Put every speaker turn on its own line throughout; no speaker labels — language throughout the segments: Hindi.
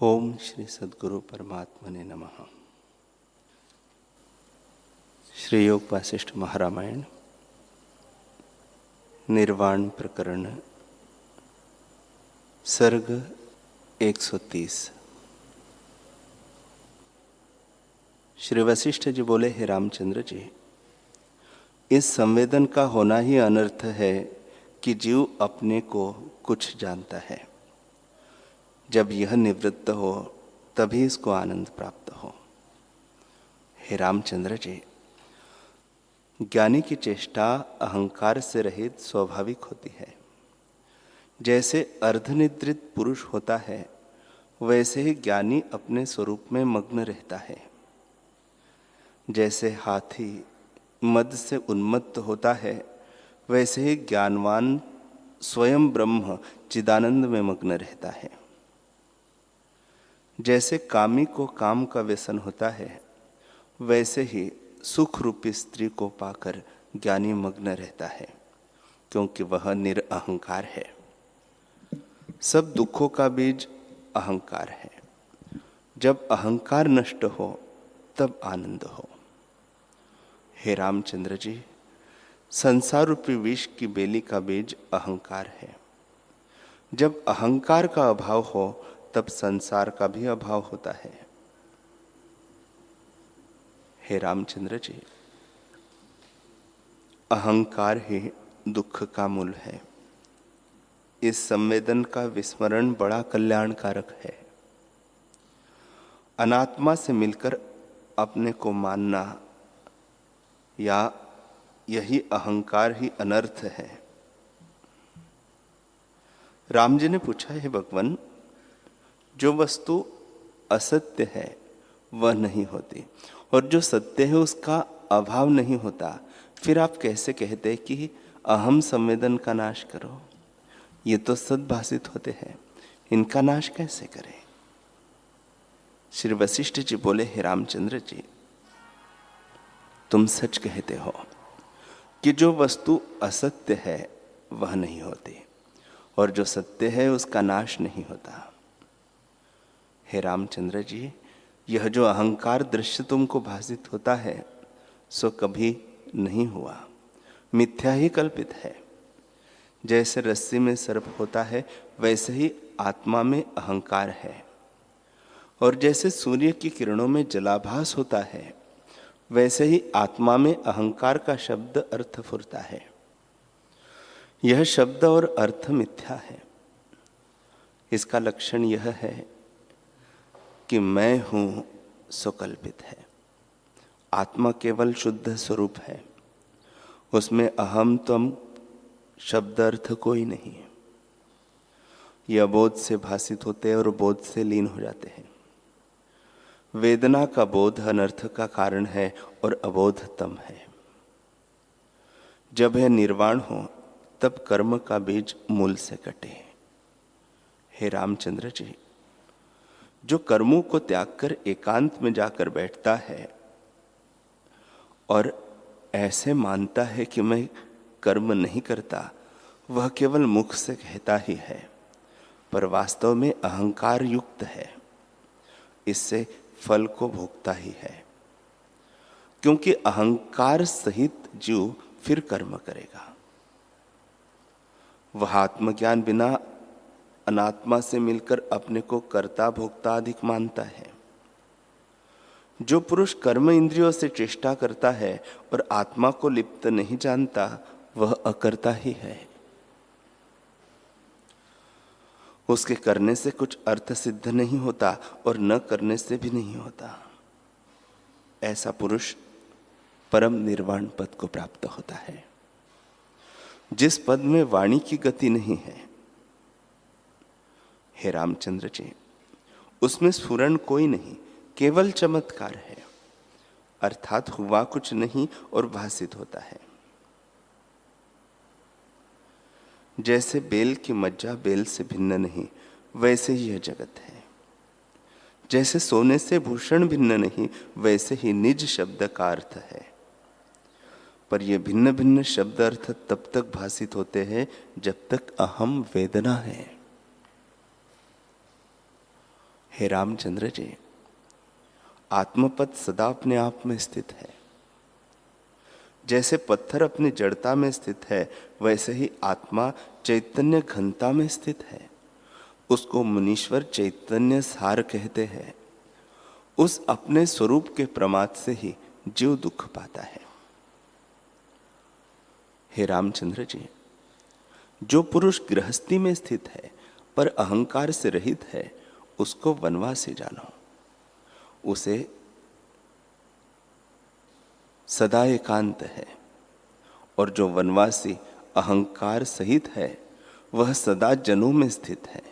ओम श्री सद्गुरु परमात्मने नमः। श्री योग वासिष्ठ महारामायण निर्वाण प्रकरण सर्ग 130। श्री वशिष्ठ जी बोले, हे रामचंद्र जी, इस संवेदन का होना ही अनर्थ है कि जीव अपने को कुछ जानता है। जब यह निवृत्त हो तभी इसको आनंद प्राप्त हो। हे रामचंद्र जी, ज्ञानी की चेष्टा अहंकार से रहित स्वाभाविक होती है। जैसे अर्धनिद्रित पुरुष होता है वैसे ही ज्ञानी अपने स्वरूप में मग्न रहता है। जैसे हाथी मद से उन्मत्त होता है वैसे ही ज्ञानवान स्वयं ब्रह्म चिदानंद में मग्न रहता है। जैसे कामी को काम का व्यसन होता है वैसे ही सुख रूपी स्त्री को पाकर ज्ञानी मग्न रहता है, क्योंकि वह निरअहंकार है। सब दुखों का बीज अहंकार है। जब अहंकार नष्ट हो तब आनंद हो। हे रामचंद्र जी, संसार रूपी विष की बेली का बीज अहंकार है। जब अहंकार का अभाव हो तब संसार का भी अभाव होता है। हे रामचंद्र जी, अहंकार ही दुख का मूल है। इस संवेदन का विस्मरण बड़ा कल्याणकारक है। अनात्मा से मिलकर अपने को मानना या यही अहंकार ही अनर्थ है। राम जी ने पूछा, हे भगवान, जो वस्तु असत्य है वह नहीं होती और जो सत्य है उसका अभाव नहीं होता, फिर आप कैसे कहते कि अहम संवेदन का नाश करो? ये तो सद्भाषित होते हैं, इनका नाश कैसे करें? श्री वशिष्ठ जी बोले, हे रामचंद्र जी, तुम सच कहते हो कि जो वस्तु असत्य है वह नहीं होती और जो सत्य है उसका नाश नहीं होता। हे रामचंद्र जी, यह जो अहंकार दृश्य तुमको भासित होता है सो कभी नहीं हुआ, मिथ्या ही कल्पित है। जैसे रस्सी में सर्प होता है वैसे ही आत्मा में अहंकार है, और जैसे सूर्य की किरणों में जलाभास होता है वैसे ही आत्मा में अहंकार का शब्द अर्थ फुरता है। यह शब्द और अर्थ मिथ्या है। इसका लक्षण यह है कि मैं हूं सो कल्पित है। आत्मा केवल शुद्ध स्वरूप है, उसमें अहम तम शब्द अर्थ कोई नहीं है। यह बोध से भासित होते हैं और बोध से लीन हो जाते हैं। वेदना का बोध अनर्थ का कारण है और अबोध तम है। जब यह निर्वाण हो तब कर्म का बीज मूल से कटे। हे रामचंद्र जी, जो कर्मों को त्याग कर एकांत में जाकर बैठता है और ऐसे मानता है कि मैं कर्म नहीं करता, वह केवल मुख से कहता ही है पर वास्तव में अहंकार युक्त है। इससे फल को भोगता ही है, क्योंकि अहंकार सहित जीव फिर कर्म करेगा। वह आत्मज्ञान बिना अनात्मा से मिलकर अपने को कर्ता भोक्ता अधिक मानता है। जो पुरुष कर्म इंद्रियों से चेष्टा करता है और आत्मा को लिप्त नहीं जानता, वह अकर्ता ही है। उसके करने से कुछ अर्थ सिद्ध नहीं होता और न करने से भी नहीं होता। ऐसा पुरुष परम निर्वाण पद को प्राप्त होता है, जिस पद में वाणी की गति नहीं है। हे रामचंद्र जी, उसमें स्फुरण कोई नहीं, केवल चमत्कार है, अर्थात हुआ कुछ नहीं और भासित होता है। जैसे बेल की मज्जा बेल से भिन्न नहीं, वैसे ही यह जगत है। जैसे सोने से भूषण भिन्न नहीं, वैसे ही निज शब्द का अर्थ है। पर यह भिन्न भिन्न शब्द अर्थ तब तक भासित होते हैं जब तक अहम वेदना है। हे रामचंद्र जी, आत्मपद सदा अपने आप में स्थित है। जैसे पत्थर अपनी जड़ता में स्थित है, वैसे ही आत्मा चैतन्य घनता में स्थित है। उसको मुनीश्वर चैतन्य सार कहते हैं। उस अपने स्वरूप के प्रमाद से ही जीव दुख पाता है। हे रामचंद्र जी, जो पुरुष गृहस्थी में स्थित है पर अहंकार से रहित है, उसको वनवासी जानो। उसे सदा एकांत है। और जो वनवासी अहंकार सहित है, वह सदा जनों में स्थित है।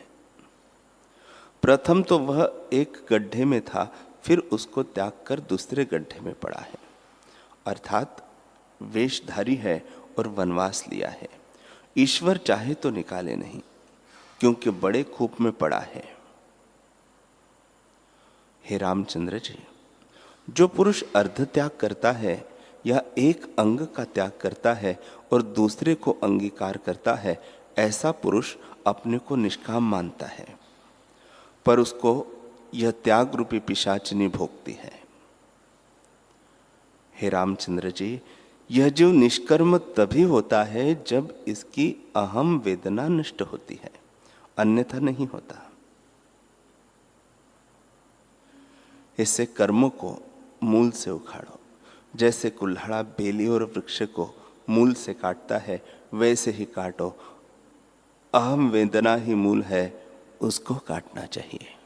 प्रथम तो वह एक गड्ढे में था, फिर उसको त्याग कर दूसरे गड्ढे में पड़ा है। अर्थात वेशधारी है और वनवास लिया है। ईश्वर चाहे तो निकाले नहीं, क्योंकि बड़े कूप में पड़ा है। हे रामचंद्र जी, जो पुरुष अर्ध त्याग करता है या एक अंग का त्याग करता है और दूसरे को अंगीकार करता है, ऐसा पुरुष अपने को निष्काम मानता है, पर उसको यह त्याग रूपी पिशाचिनी भोगती है। हे रामचंद्र जी, यह जीव निष्कर्म तभी होता है जब इसकी अहम वेदना नष्ट होती है, अन्यथा नहीं होता। इससे कर्मों को मूल से उखाड़ो। जैसे कुल्हाड़ा बेली और वृक्ष को मूल से काटता है, वैसे ही काटो। अहम वेदना ही मूल है, उसको काटना चाहिए।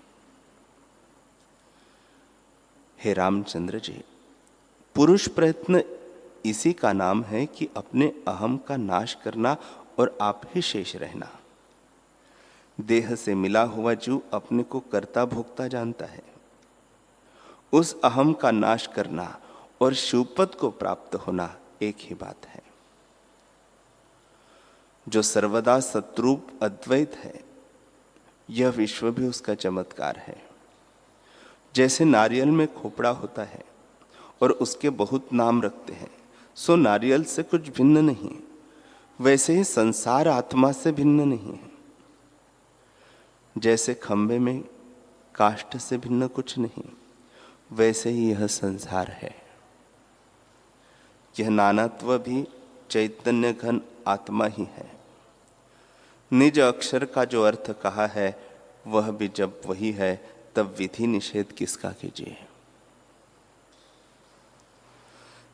हे रामचंद्र जी, पुरुष प्रयत्न इसी का नाम है कि अपने अहम का नाश करना और आप ही शेष रहना। देह से मिला हुआ जीव अपने को कर्ता भोक्ता जानता है। उस अहम का नाश करना और शिवपद को प्राप्त होना एक ही बात है। जो सर्वदा सतरूप अद्वैत है, यह विश्व भी उसका चमत्कार है। जैसे नारियल में खोपड़ा होता है और उसके बहुत नाम रखते हैं, सो नारियल से कुछ भिन्न नहीं, वैसे ही संसार आत्मा से भिन्न नहीं है। जैसे खंभे में काष्ठ से भिन्न कुछ नहीं, वैसे ही यह संसार है। यह नानात्व भी चैतन्य घन आत्मा ही है। निज अक्षर का जो अर्थ कहा है, वह भी जब वही है, तब विधि निषेध किसका कीजिए।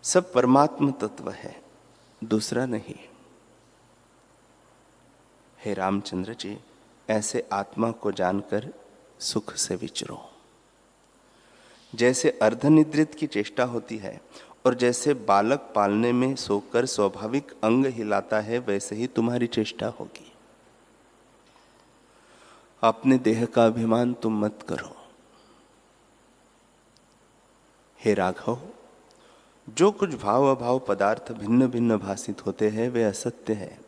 सब परमात्म तत्व है, दूसरा नहीं। हे रामचंद्र जी, ऐसे आत्मा को जानकर सुख से विचरो। जैसे अर्धनिद्रित की चेष्टा होती है और जैसे बालक पालने में सोकर स्वाभाविक अंग हिलाता है, वैसे ही तुम्हारी चेष्टा होगी। अपने देह का अभिमान तुम मत करो। हे राघव, जो कुछ भाव अभाव पदार्थ भिन्न भिन्न भासित होते हैं, वे असत्य है।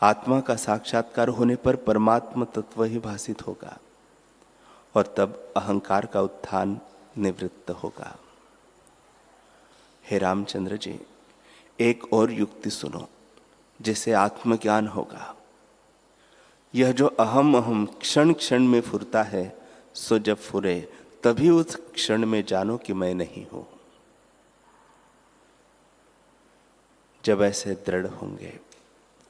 आत्मा का साक्षात्कार होने पर परमात्म तत्व ही भासित होगा और तब अहंकार का उत्थान निवृत्त होगा। हे रामचंद्र जी, एक और युक्ति सुनो, जिससे आत्मज्ञान होगा। यह जो अहम अहम क्षण क्षण में फुरता है, सो जब फुरे तभी उस क्षण में जानो कि मैं नहीं हूं। जब ऐसे दृढ़ होंगे,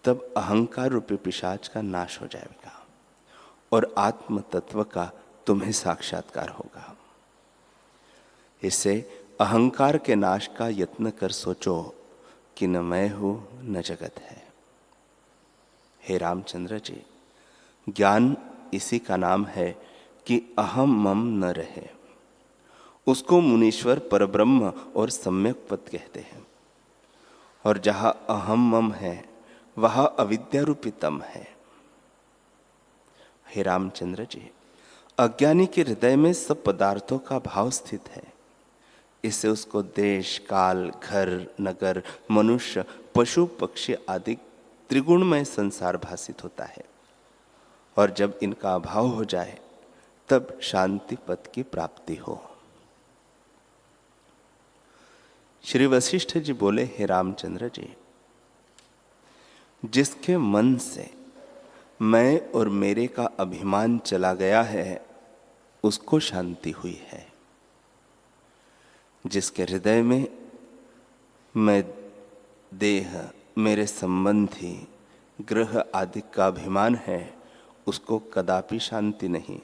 तब अहंकार रूपी पिशाच का नाश हो जाएगा और आत्म तत्व का तुम्हें साक्षात्कार होगा। इससे अहंकार के नाश का यत्न कर सोचो कि न मैं हूं न जगत है। हे रामचंद्र जी, ज्ञान इसी का नाम है कि अहम मम न रहे। उसको मुनीश्वर परब्रह्म और सम्यक पद कहते हैं। और जहां अहम मम है, वहां अविद्या रूपी तम है। हे रामचंद्र जी, अज्ञानी के हृदय में सब पदार्थों का भाव स्थित है। इससे उसको देश, काल, घर, नगर, मनुष्य, पशु, पक्षी आदि त्रिगुणमय संसार भासित होता है। और जब इनका अभाव हो जाए, तब शांति पद की प्राप्ति हो। श्री वशिष्ठ जी बोले, हे रामचंद्र जी, जिसके मन से मैं और मेरे का अभिमान चला गया है, उसको शांति हुई है। जिसके हृदय में मैं देह, मेरे संबंधी, ग्रह आदि का अभिमान है, उसको कदापि शांति नहीं,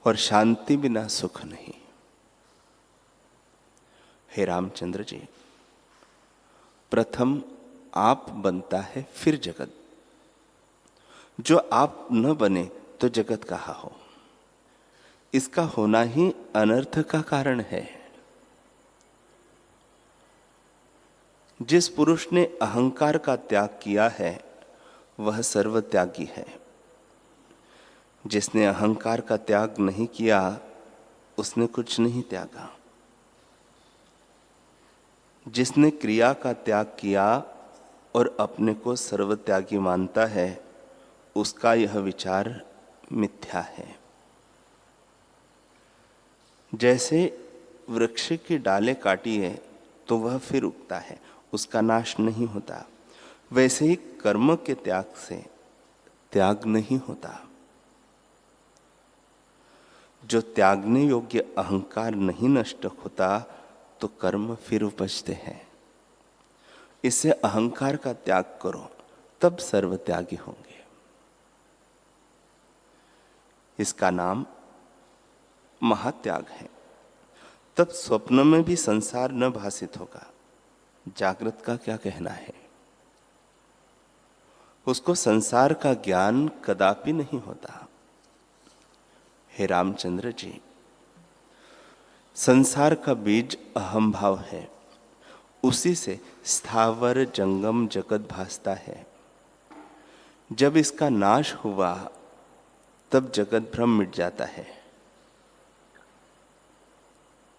और शांति बिना सुख नहीं। हे रामचंद्र जी, प्रथम आप बनता है, फिर जगत। जो आप न बने तो जगत कहाँ हो। इसका होना ही अनर्थ का कारण है। जिस पुरुष ने अहंकार का त्याग किया है वह सर्वत्यागी है। जिसने अहंकार का त्याग नहीं किया उसने कुछ नहीं त्यागा। जिसने क्रिया का त्याग किया और अपने को सर्वत्यागी मानता है उसका यह विचार मिथ्या है। जैसे वृक्ष की डालें काटिए तो वह फिर उगता है, उसका नाश नहीं होता, वैसे ही कर्म के त्याग से त्याग नहीं होता। जो त्यागने योग्य अहंकार नहीं नष्ट होता तो कर्म फिर उपजते हैं। इससे अहंकार का त्याग करो, तब सर्वत्यागी होंगे। इसका नाम महात्याग है। तब स्वप्न में भी संसार न भासित होगा। जागृत का क्या कहना है? उसको संसार का ज्ञान कदापि नहीं होता। हे रामचंद्र जी, संसार का बीज अहम भाव है, उसी से स्थावर जंगम जगत भासता है। जब इसका नाश हुआ तब जगत भ्रम मिट जाता है।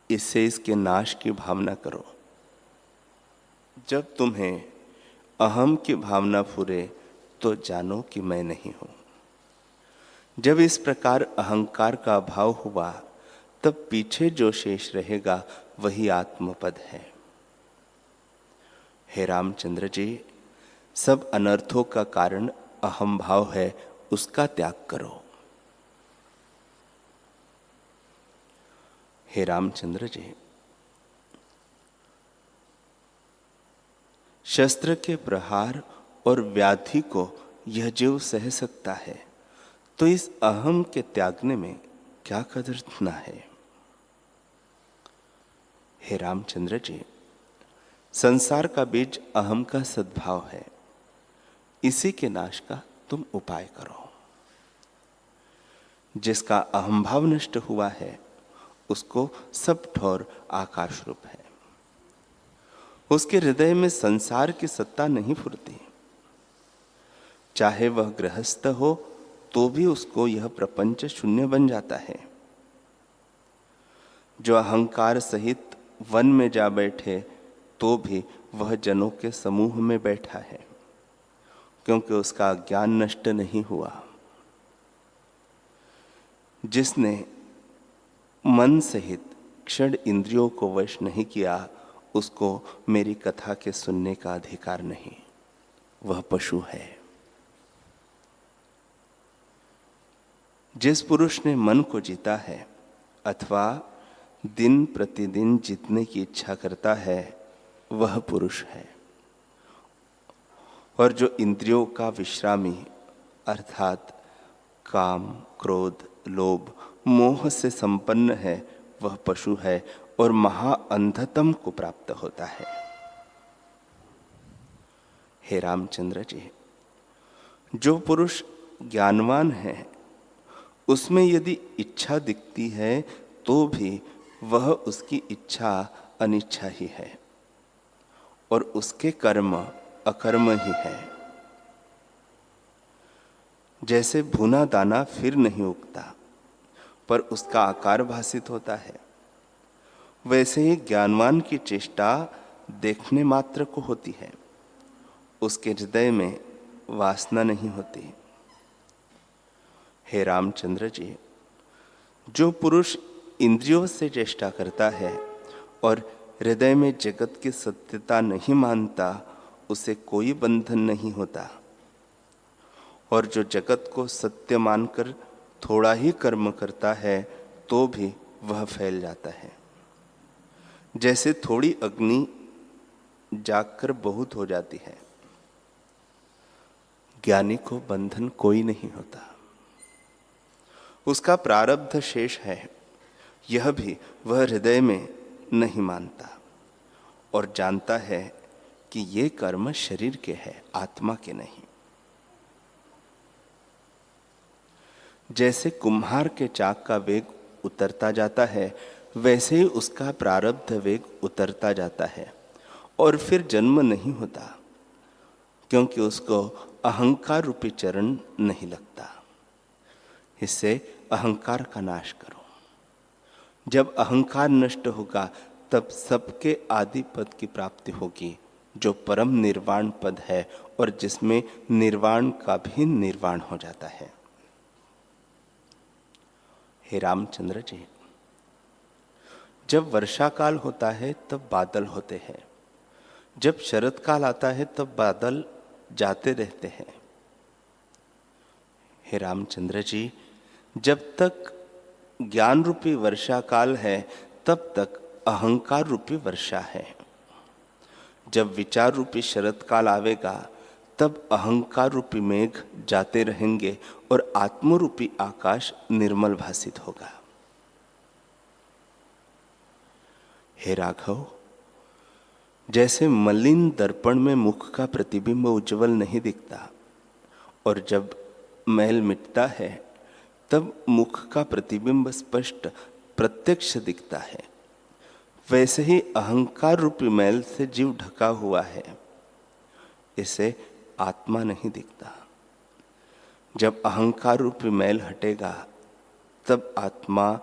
इससे इसके नाश की भावना करो। जब तुम्हें अहम की भावना फुरे तो जानो कि मैं नहीं हूं। जब इस प्रकार अहंकार का अभाव हुआ तब पीछे जो शेष रहेगा वही आत्मपद है। हे रामचंद्र जी, सब अनर्थों का कारण अहम भाव है, उसका त्याग करो। हे रामचंद्र जी, शस्त्र के प्रहार और व्याधि को यह जीव सह सकता है, तो इस अहम के त्यागने में क्या कदरना है। हे रामचंद्र जी, संसार का बीज अहम का सद्भाव है, इसी के नाश का तुम उपाय करो। जिसका अहम भाव नष्ट हुआ है उसको सब ठौर आकाश रूप है। उसके हृदय में संसार की सत्ता नहीं फुरती। चाहे वह गृहस्थ हो तो भी उसको यह प्रपंच शून्य बन जाता है। जो अहंकार सहित वन में जा बैठे तो भी वह जनों के समूह में बैठा है, क्योंकि उसका ज्ञान नष्ट नहीं हुआ। जिसने मन सहित क्षण इंद्रियों को वश नहीं किया उसको मेरी कथा के सुनने का अधिकार नहीं, वह पशु है। जिस पुरुष ने मन को जीता है अथवा दिन प्रतिदिन जीतने की इच्छा करता है वह पुरुष है। और जो इंद्रियों का विश्रामी अर्थात काम, क्रोध, लोभ, मोह से संपन्न है वह पशु है और महाअंधतम को प्राप्त होता है। हे रामचंद्र जी, जो पुरुष ज्ञानवान है उसमें यदि इच्छा दिखती है तो भी वह उसकी इच्छा अनिच्छा ही है और उसके कर्म अकर्म ही है। जैसे भुना दाना फिर नहीं उगता पर उसका आकार भासित होता है, वैसे ही ज्ञानवान की चेष्टा देखने मात्र को होती है, उसके हृदय में वासना नहीं होती। हे रामचंद्र जी, जो पुरुष इंद्रियों से चेष्टा करता है और हृदय में जगत की सत्यता नहीं मानता उसे कोई बंधन नहीं होता। और जो जगत को सत्य मानकर थोड़ा ही कर्म करता है तो भी वह फैल जाता है। जैसे थोड़ी अग्नि जागकर बहुत हो जाती है, ज्ञानी को बंधन कोई नहीं होता, उसका प्रारब्ध शेष है, यह भी वह हृदय में नहीं मानता और जानता है कि ये कर्म शरीर के हैं, आत्मा के नहीं। जैसे कुम्हार के चाक का वेग उतरता जाता है, वैसे ही उसका प्रारब्ध वेग उतरता जाता है और फिर जन्म नहीं होता, क्योंकि उसको अहंकार रूपी चरण नहीं लगता। इससे अहंकार का नाश करो। जब अहंकार नष्ट होगा तब सबके आदि पद की प्राप्ति होगी, जो परम निर्वाण पद है और जिसमें निर्वाण का भी निर्वाण हो जाता है। हे रामचंद्र जी, जब वर्षा काल होता है तब बादल होते हैं, जब शरद काल आता है तब बादल जाते रहते हैं। हे रामचंद्र जी, जब तक ज्ञान रूपी वर्षा काल है तब तक अहंकार रूपी वर्षा है। जब विचार रूपी शरद काल आवेगा तब अहंकार रूपी मेघ जाते रहेंगे और आत्म रूपी आकाश निर्मल भासित होगा। हे राघव, जैसे मलिन दर्पण में मुख का प्रतिबिंब उज्जवल नहीं दिखता और जब मैल मिटता है तब मुख का प्रतिबिंब स्पष्ट प्रत्यक्ष दिखता है, वैसे ही अहंकार रूपी मैल से जीव ढका हुआ है, इसे आत्मा नहीं दिखता। जब अहंकार रूपी मैल हटेगा तब आत्मा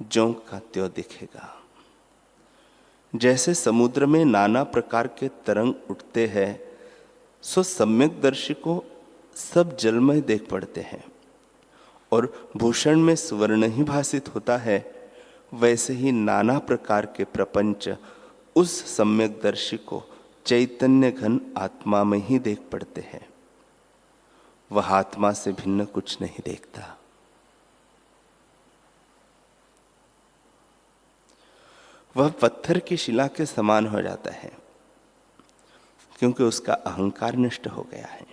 ज्यों का त्यों दिखेगा। जैसे समुद्र में नाना प्रकार के तरंग उठते हैं, सो सम्यकदर्शी को सब जलमय देख पड़ते हैं और भूषण में स्वर्ण ही भासित होता है, वैसे ही नाना प्रकार के प्रपंच उस सम्यकदर्शी को चैतन्य घन आत्मा में ही देख पड़ते हैं। वह आत्मा से भिन्न कुछ नहीं देखता। वह पत्थर की शिला के समान हो जाता है, क्योंकि उसका अहंकार नष्ट हो गया है।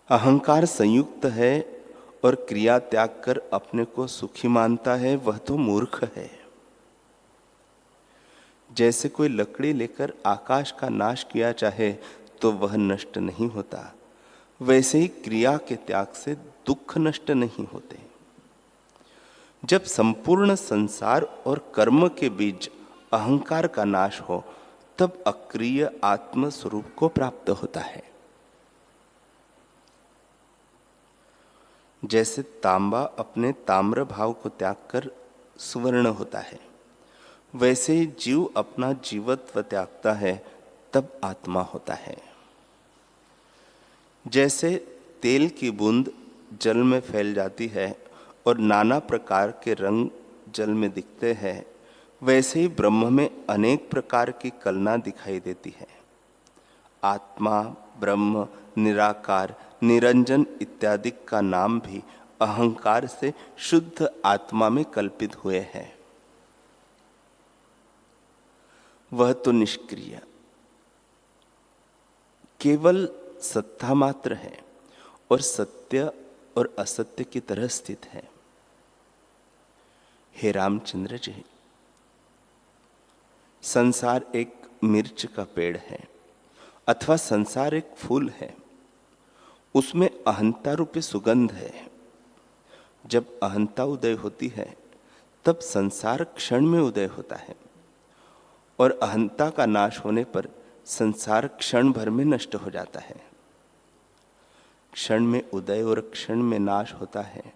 अहंकार संयुक्त है और क्रिया त्याग कर अपने को सुखी मानता है, वह तो मूर्ख है। जैसे कोई लकड़ी लेकर आकाश का नाश किया चाहे तो वह नष्ट नहीं होता, वैसे ही क्रिया के त्याग से दुख नष्ट नहीं होते। जब संपूर्ण संसार और कर्म के बीच अहंकार का नाश हो तब अक्रिय आत्म स्वरूप को प्राप्त होता है। जैसे तांबा अपने ताम्र भाव को त्याग कर सुवर्ण होता है, वैसे ही जीव अपना जीवत्व त्यागता है तब आत्मा होता है। जैसे तेल की बूंद जल में फैल जाती है और नाना प्रकार के रंग जल में दिखते हैं, वैसे ही ब्रह्म में अनेक प्रकार की कलना दिखाई देती है। आत्मा, ब्रह्म, निराकार, निरंजन इत्यादि का नाम भी अहंकार से शुद्ध आत्मा में कल्पित हुए हैं। वह तो निष्क्रिय केवल सत्ता मात्र है और सत्य और असत्य की तरह स्थित है। हे रामचंद्र जी, संसार एक मिर्च का पेड़ है अथवा संसार एक फूल है, उसमें अहंता रूपी सुगंध है। जब अहंता उदय होती है तब संसार क्षण में उदय होता है और अहंता का नाश होने पर संसार क्षण भर में नष्ट हो जाता है। क्षण में उदय और क्षण में नाश होता है,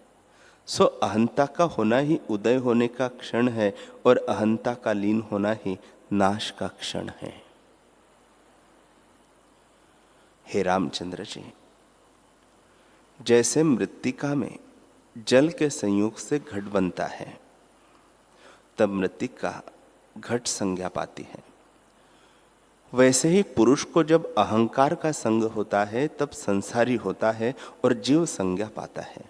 सो अहंता का होना ही उदय होने का क्षण है और अहंता का लीन होना ही नाश का क्षण है। हे रामचंद्र जी, जैसे मृत्तिका में जल के संयोग से घट बनता है तब मृत्तिका घट संज्ञा पाती है, वैसे ही पुरुष को जब अहंकार का संग होता है तब संसारी होता है और जीव संज्ञा पाता है।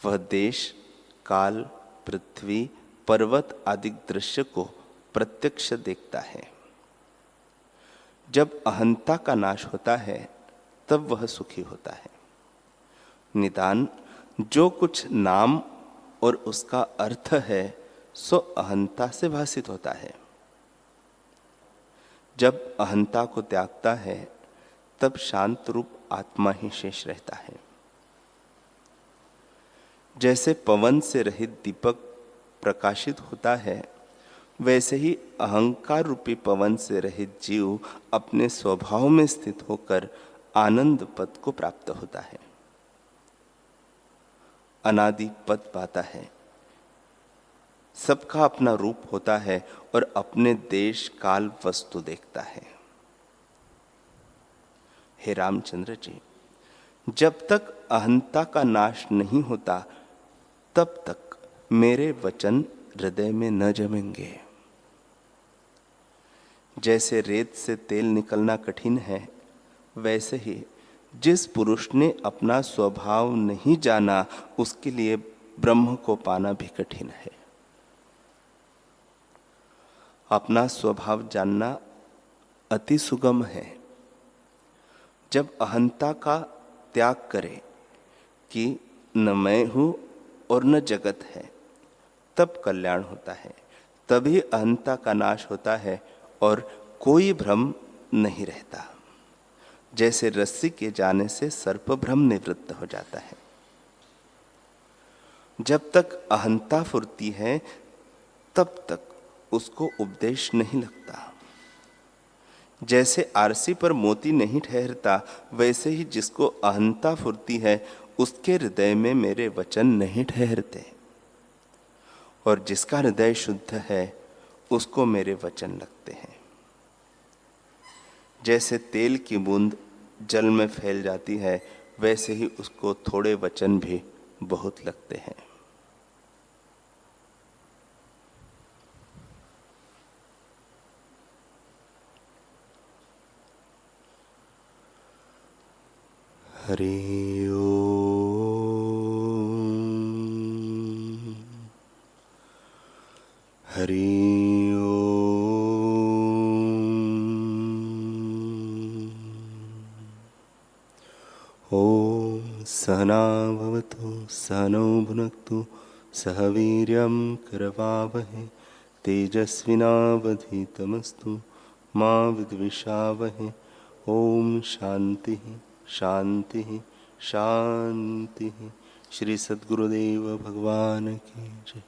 वह देश, काल, पृथ्वी, पर्वत आदि दृश्य को प्रत्यक्ष देखता है। जब अहंता का नाश होता है तब वह सुखी होता है। निदान जो कुछ नाम और उसका अर्थ है सो अहंता से भासित होता है। जब अहंता को त्यागता है तब शांत रूप आत्मा ही शेष रहता है। जैसे पवन से रहित दीपक प्रकाशित होता है, वैसे ही अहंकार रूपी पवन से रहित जीव अपने स्वभाव में स्थित होकर आनंद पद को प्राप्त होता है, अनादि पद पाता है। सबका अपना रूप होता है और अपने देश, काल, वस्तु देखता है। हे रामचंद्र जी, जब तक अहंता का नाश नहीं होता तब तक मेरे वचन हृदय में न जमेंगे। जैसे रेत से तेल निकलना कठिन है, वैसे ही जिस पुरुष ने अपना स्वभाव नहीं जाना उसके लिए ब्रह्म को पाना भी कठिन है। अपना स्वभाव जानना अति सुगम है। जब अहंता का त्याग करे कि न मैं हूं और न जगत है, तब कल्याण होता है। तभी अहंता का नाश होता है और कोई भ्रम नहीं रहता। जैसे रस्सी के जाने से सर्प भ्रम निवृत्त हो जाता है। जब तक अहंता फुरती है तब तक उसको उपदेश नहीं लगता। जैसे आरसी पर मोती नहीं ठहरता, वैसे ही जिसको अहंता फुरती है उसके हृदय में मेरे वचन नहीं ठहरते, और जिसका हृदय शुद्ध है उसको मेरे वचन लगते हैं। जैसे तेल की बूंद जल में फैल जाती है, वैसे ही उसको थोड़े वचन भी बहुत लगते हैं। हरि ओम, हरि ओम। सहना भवतु सहनौ भुनक्तु सह वीर्यं करवावहै तेजस्विनावधीतमस्तु मा विद्विषावहै। ओम शांति शांति शांति। श्री सद्गुरुदेव भगवान की जय।